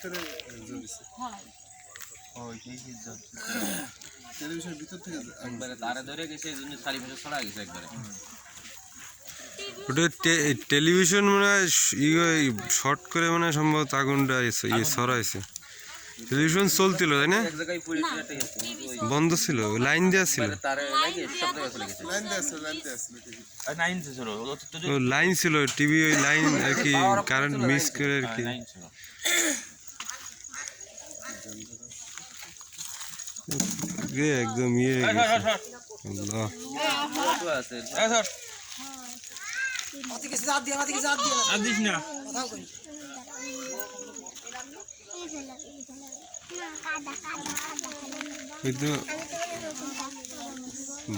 ভিতরে জ্বলছে ওই কি জ্বলছে টেলিভিশনের ভিতর থেকে একবারে তারে ধরে গেছে এজন্য 4 বছর ছড়া গেছে একবারে ওটা টেলিভিশন মানে শর্ট করে মানে সম্ভবত আগুনটা ছড়াইছে টেলিভিশন চলছিল তাই না এক জায়গায় পড়ে একটা গেছে বন্ধ ছিল লাইন দেওয়া ছিল তারে লাগে সব জায়গায় চলে গেছে লাইন ছিল ও লাইন ছিল টিভি ওই লাইন আর কি কারেন্ট মিস করে আর কি একদম আল্লাহ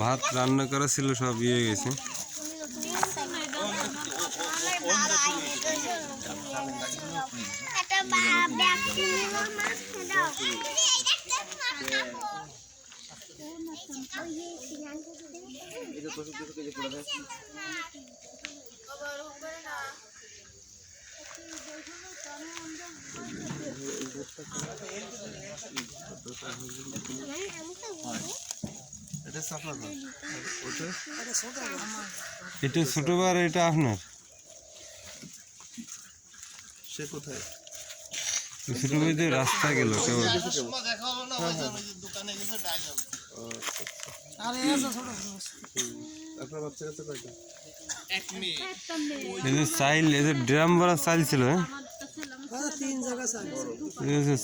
ভাত রান্না করা ছিল সব গেছে এটা ছোট বার এটা আপনার সে কোথায় ছোট ভাইদের রাস্তা গেল কেবল আপনার বাচ্চা কাছে কয়টা এদের চাইল এদের ড্রাম ভরা চাইল ছিল হ্যাঁ 3 জায়গা চাইল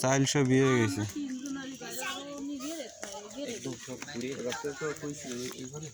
চাইল সব গেছে একদম সব পুড়িয়ে রাস্তা তো কইছিল এইখানে